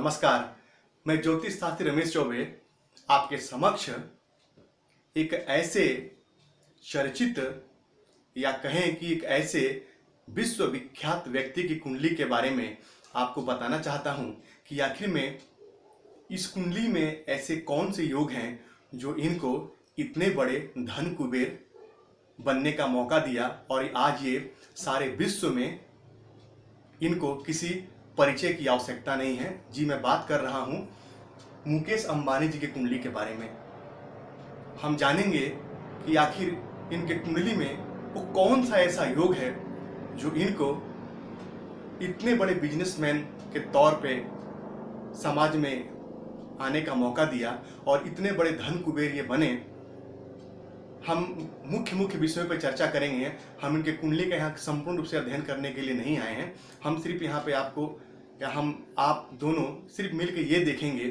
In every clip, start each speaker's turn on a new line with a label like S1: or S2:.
S1: नमस्कार। मैं ज्योतिष शास्त्री रमेश चौबे आपके समक्ष एक ऐसे चर्चित या कहें कि एक ऐसे विश्वविख्यात व्यक्ति की कुंडली के बारे में आपको बताना चाहता हूं कि आखिर में इस कुंडली में ऐसे कौन से योग हैं जो इनको इतने बड़े धन कुबेर बनने का मौका दिया और आज ये सारे विश्व में इनको किसी परिचय की आवश्यकता नहीं है। जी, मैं बात कर रहा हूं मुकेश अंबानी जी के कुंडली के बारे में। हम जानेंगे कि आखिर इनके कुंडली में वो कौन सा ऐसा योग है जो इनको इतने बड़े बिजनेसमैन के तौर पे समाज में आने का मौका दिया और इतने बड़े धन कुबेर ये बने। हम मुख्य विषयों पर चर्चा करेंगे। हम इनके कुंडली का यहाँ संपूर्ण रूप से अध्ययन करने के लिए नहीं आए हैं। हम सिर्फ यहाँ पे आपको या हम आप दोनों सिर्फ मिलकर ये देखेंगे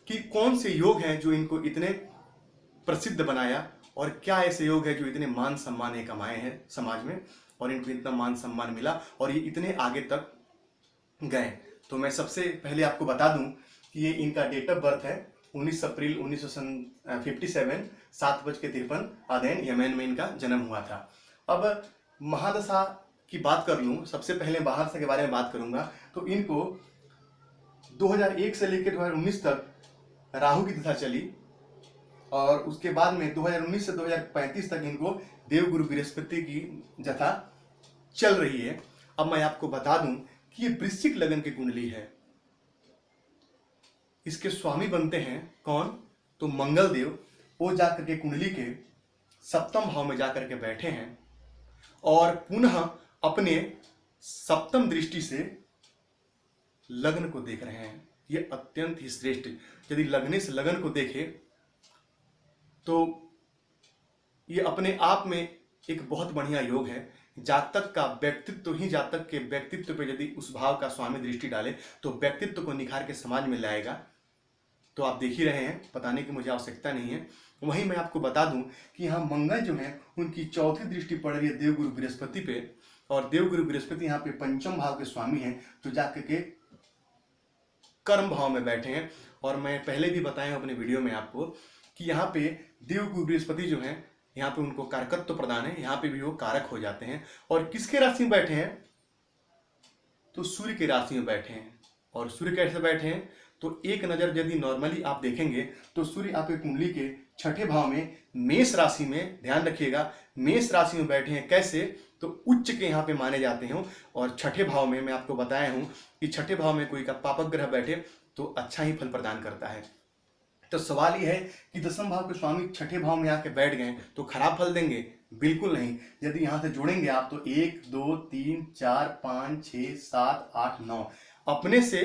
S1: कि कौन से योग हैं जो इनको इतने प्रसिद्ध बनाया और क्या ऐसे योग है जो इतने मान सम्मान ये कमाए हैं समाज में और इनको इतना मान सम्मान मिला और ये इतने आगे तक गए। तो मैं सबसे पहले आपको बता दूं कि ये इनका डेट ऑफ बर्थ है 19 अप्रैल 1957 7:53 AD यमन में इनका जन्म हुआ था। अब महादशा की बात कर लूं, सबसे पहले महादशा के बारे में बात करूंगा तो इनको 2001 से लेकर 2019 तक राहु की दशा चली और उसके बाद में 2019 से 2035 तक इनको देवगुरु बृहस्पति की दशा चल रही है। अब मैं आपको बता दूं कि ये वृश्चिक लग्न की कुंडली है। इसके स्वामी बनते हैं कौन? तो मंगल देव। वो जाकर के कुंडली के सप्तम भाव में जाकर के बैठे हैं और पुनः अपने सप्तम दृष्टि से लग्न को देख रहे हैं। ये अत्यंत ही श्रेष्ठ, यदि लग्न से लग्न को देखे तो ये अपने आप में एक बहुत बढ़िया योग है। जातक का व्यक्तित्व ही जातक के व्यक्तित्व पे यदि उस भाव का स्वामी दृष्टि डाले तो व्यक्तित्व को निखार के समाज में लाएगा। तो आप देख ही रहे हैं, बताने की मुझे आवश्यकता नहीं है। वहीं मैं आपको बता दूं कि यहाँ मंगल जो है उनकी चौथी दृष्टि पड़ रही है देवगुरु बृहस्पति पे और देवगुरु बृहस्पति यहाँ पे पंचम भाव के स्वामी हैं जो जाकर के कर्म भाव में बैठे हैं। और मैं पहले भी बताया अपने वीडियो में आपको कि यहाँ पे देवगुरु बृहस्पति जो है यहाँ पे उनको कारकत्व प्रदान है, यहाँ पे भी वो कारक हो जाते हैं। और किसके राशि में बैठे हैं? तो सूर्य की राशि में बैठे हैं। और सूर्य कैसे बैठे हैं? तो एक नजर यदि नॉर्मली आप देखेंगे तो सूर्य आपके कुंडली के छठे भाव में मेष राशि में, ध्यान रखिएगा, मेष राशि में बैठे हैं। कैसे? तो उच्च के यहाँ पे माने जाते हैं। और छठे भाव में मैं आपको बताया हूं कि छठे भाव में कोई का पापक ग्रह बैठे तो अच्छा ही फल प्रदान करता है। तो सवाल यह है कि दसम भाव के स्वामी छठे भाव में आके बैठ गए तो खराब फल देंगे? बिल्कुल नहीं। यदि यहाँ से जोड़ेंगे आप तो 1 2 3 4 5 6 7 8 9 अपने से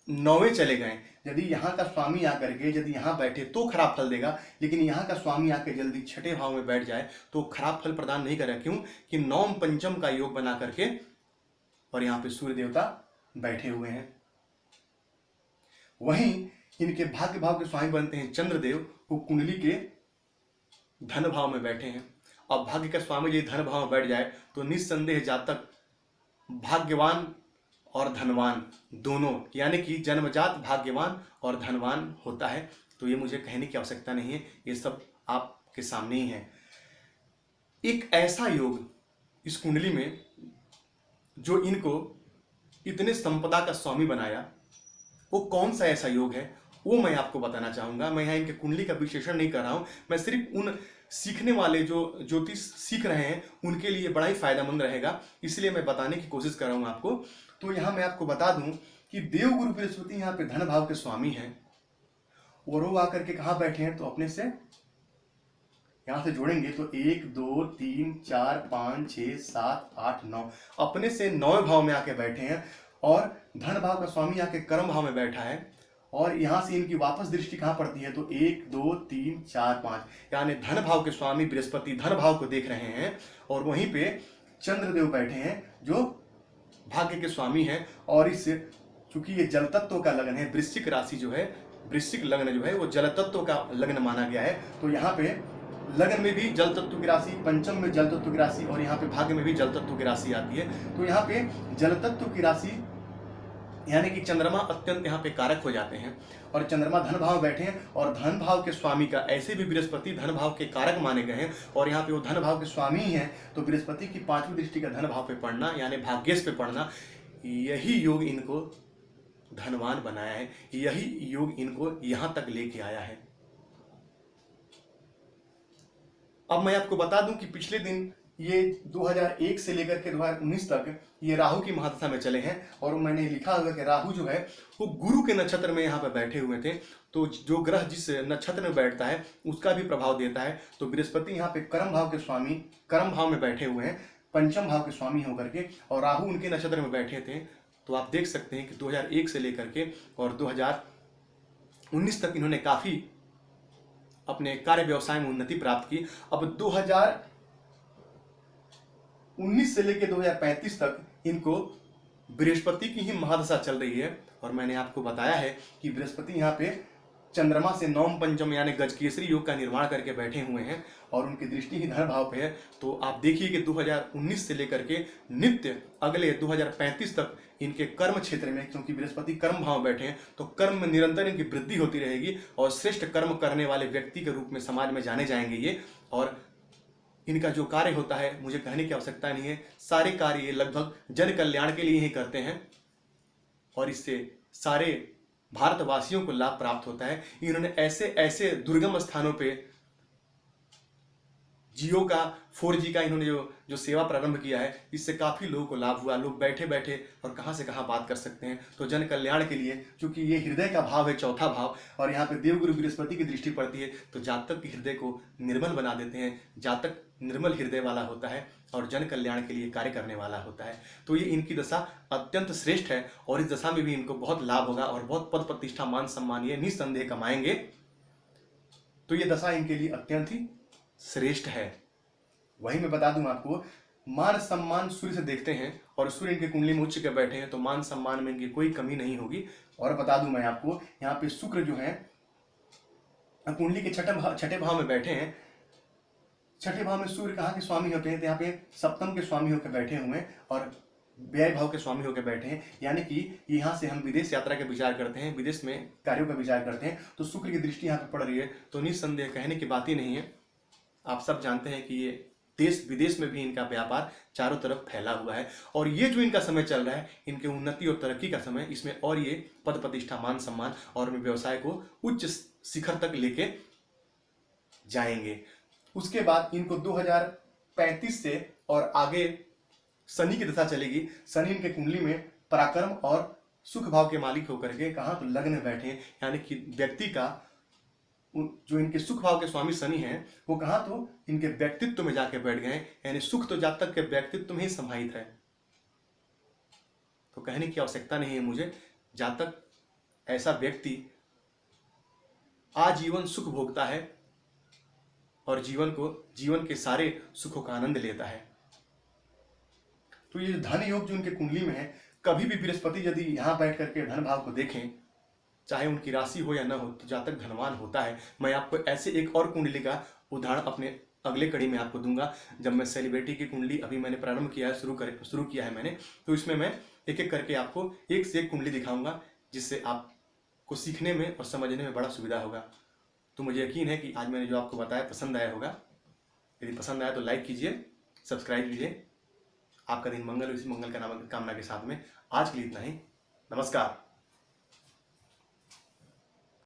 S1: 9वें चले गए। यदि यहाँ का स्वामी आकर के यदि यहाँ बैठे तो खराब फल देगा, लेकिन यहाँ का स्वामी आकर जल्दी छठे भाव में बैठ जाए तो खराब फल प्रदान नहीं करेगा। क्यों? कि नौम पंचम का योग बना करके और यहाँ पे सूर्य देवता बैठे हुए हैं। वहीं इनके भाग्य भाव के स्वामी बनते हैं चंद्रदेव, वो कुंडली के धन भाव में बैठे हैं। और भाग्य का स्वामी यदि धन भाव में बैठ जाए तो निस्संदेह जातक भाग्यवान और धनवान दोनों, यानी कि जन्मजात भाग्यवान और धनवान होता है। तो ये मुझे कहने की आवश्यकता नहीं है, ये सब आपके सामने ही है। एक ऐसा योग इस कुंडली में जो इनको इतने संपदा का स्वामी बनाया, वो कौन सा ऐसा योग है वो मैं आपको बताना चाहूंगा। मैं यहाँ इनके कुंडली का विश्लेषण नहीं कर रहा हूं, मैं सिर्फ उन सीखने वाले जो ज्योतिष सीख रहे हैं उनके लिए बड़ा ही फायदेमंद रहेगा, इसलिए मैं बताने की कोशिश कर रहा हूं आपको। तो यहाँ मैं आपको बता दूं कि देवगुरु बृहस्पति यहाँ पे धन भाव के स्वामी हैं और वो आकर के कहाँ बैठे हैं? तो अपने से यहाँ से जोड़ेंगे तो 1 2 3 4 5 6 7 8 9 अपने से 9वें भाव में आके बैठे हैं। और धन भाव का स्वामी आके कर्म भाव में बैठा है और यहाँ से इनकी वापस दृष्टि कहाँ पड़ती है? तो 1 2 3 4 5 यानी धन भाव के स्वामी बृहस्पति धन भाव को देख रहे हैं और वहीं पे चंद्रदेव बैठे हैं जो भाग्य के स्वामी हैं। और इस चूंकि ये जल तत्व का लग्न है, वृश्चिक राशि जो है, वृश्चिक लग्न जो है वो जल तत्व का लग्न माना गया है। तो यहाँ पे लगन में भी जल तत्व की राशि, पंचम में जल तत्व की राशि और यहाँ पे भाग्य में भी जल तत्व की राशि आती है। तो यहाँ पे जल तत्व की राशि यानी कि चंद्रमा अत्यंत यहाँ पे कारक हो जाते हैं और चंद्रमा धन भाव में बैठे हैं और धन भाव के स्वामी का ऐसे भी बृहस्पति धन भाव के कारक माने गए हैं और यहाँ पे वो धन भाव के स्वामी ही हैं। तो बृहस्पति की 5वीं दृष्टि का धन भाव पे पड़ना यानी भाग्येश पे पड़ना, यही योग इनको धनवान बनाया है, यही योग इनको यहाँ तक लेके आया है। अब मैं आपको बता दूं कि पिछले दिन ये 2001 से लेकर के 2019 तक ये राहु की महादशा में चले हैं और मैंने लिखा हुआ कि राहु जो है वो गुरु के नक्षत्र में यहाँ पर बैठे हुए थे। तो जो ग्रह जिस नक्षत्र में बैठता है उसका भी प्रभाव देता है। तो बृहस्पति यहाँ पे कर्म भाव के स्वामी कर्म भाव में बैठे हुए हैं, पंचम भाव के स्वामी होकर के, और राहु उनके नक्षत्र में बैठे थे। तो आप देख सकते हैं कि 2001 से लेकर के और 2019 तक इन्होंने काफी अपने कार्य व्यवसाय में उन्नति प्राप्त की। अब 2019 से लेकर 2035 तक इनको बृहस्पति की ही महादशा चल रही है और मैंने आपको बताया है कि बृहस्पति यहाँ पे चंद्रमा से नवम पंचम यानी गजकेसरी योग का निर्माण करके बैठे हुए हैं और उनकी दृष्टि ही धन भाव पे है। तो आप देखिए कि 2019 से लेकर के नित्य अगले 2035 तक इनके कर्म क्षेत्र में, क्योंकि बृहस्पति कर्म भाव में बैठे हैं, तो कर्म में निरंतर इनकी वृद्धि होती रहेगी और श्रेष्ठ कर्म करने वाले व्यक्ति के रूप में समाज में जाने जाएंगे ये। और इनका जो कार्य होता है मुझे कहने की आवश्यकता नहीं है, सारे कार्य ये लगभग जन कल्याण के लिए ही करते हैं और इससे सारे भारतवासियों को लाभ प्राप्त होता है। इन्होंने ऐसे ऐसे दुर्गम स्थानों पे जियो का 4G का इन्होंने जो सेवा प्रारंभ किया है, इससे काफ़ी लोगों को लाभ हुआ। लोग बैठे बैठे और कहाँ से कहाँ बात कर सकते हैं। तो जन कल्याण के लिए, क्योंकि ये हृदय का भाव है, चौथा भाव, और यहाँ पे देवगुरु बृहस्पति की दृष्टि पड़ती है, तो जातक के हृदय को निर्मल बना देते हैं। जातक निर्मल हृदय वाला होता है और जन कल्याण के लिए कार्य करने वाला होता है। तो ये इनकी दशा अत्यंत श्रेष्ठ है और इस दशा में भी इनको बहुत लाभ होगा और बहुत पद प्रतिष्ठा मान सम्मान ये निस्संदेह कमाएंगे। तो ये दशा इनके लिए अत्यंत ही श्रेष्ठ है। वही मैं बता दूं आपको, मान सम्मान सूर्य से देखते हैं और सूर्य इनके कुंडली में उच्च के बैठे हैं, तो मान सम्मान में इनकी कोई कमी नहीं होगी। और बता दूं मैं आपको, यहाँ पे शुक्र जो है कुंडली के छठे भाव में बैठे हैं। छठे भाव में सूर्य कहाँ के स्वामी होते हैं, तो यहाँ पे सप्तम के स्वामी होकर बैठे हुए हैं और व्यय भाव के स्वामी होकर बैठे हैं। यानी कि यहाँ से हम विदेश यात्रा का विचार करते हैं, विदेश में कार्यों का विचार करते हैं, तो शुक्र की दृष्टि यहाँ पे पड़ रही है। तो निस्संदेह कहने की बात ही नहीं है। आप सब जानते हैं कि ये देश विदेश में भी इनका व्यापार चारों तरफ फैला हुआ है और ये जो इनका समय चल रहा है, इनके उन्नति और तरक्की का समय, इसमें और ये पद प्रतिष्ठा मान सम्मान और व्यवसाय को उच्च शिखर तक लेके जाएंगे। उसके बाद इनको 2035 से और आगे शनि की दशा चलेगी। शनि इनके कुंडली में पराक्रम और सुख भाव के मालिक होकर के कहाँ, तो लग्न में बैठे हैं। यानी कि व्यक्ति का जो इनके सुख भाव के स्वामी शनि हैं वो कहाँ, तो इनके व्यक्तित्व में जाके बैठ गए। यानी सुख तो जातक के व्यक्तित्व में ही समाहित है। तो कहने की आवश्यकता नहीं है मुझे, जातक ऐसा व्यक्ति आजीवन सुख भोगता है और जीवन के सारे सुखों का आनंद लेता है। तो ये धन योग जो उनके कुंडली में है, कभी भी बृहस्पति यदि यहाँ बैठ करके धन भाव को देखें, चाहे उनकी राशि हो या न हो, तो जातक धनवान होता है। मैं आपको ऐसे एक और कुंडली का उदाहरण अपने अगले कड़ी में आपको दूंगा, जब मैं सेलिब्रिटी की कुंडली अभी मैंने प्रारंभ किया है, शुरू किया है मैंने, तो इसमें मैं एक एक करके आपको एक से एक कुंडली दिखाऊंगा, जिससे आपको सीखने में और समझने में बड़ा सुविधा होगा। तो मुझे यकीन है कि आज मैंने जो आपको बताया पसंद आया होगा। यदि पसंद आया तो लाइक कीजिए, सब्सक्राइब कीजिए। आपका दिन मंगल हो, इसी मंगल का कामना के साथ में आज के लिए इतना ही। नमस्कार।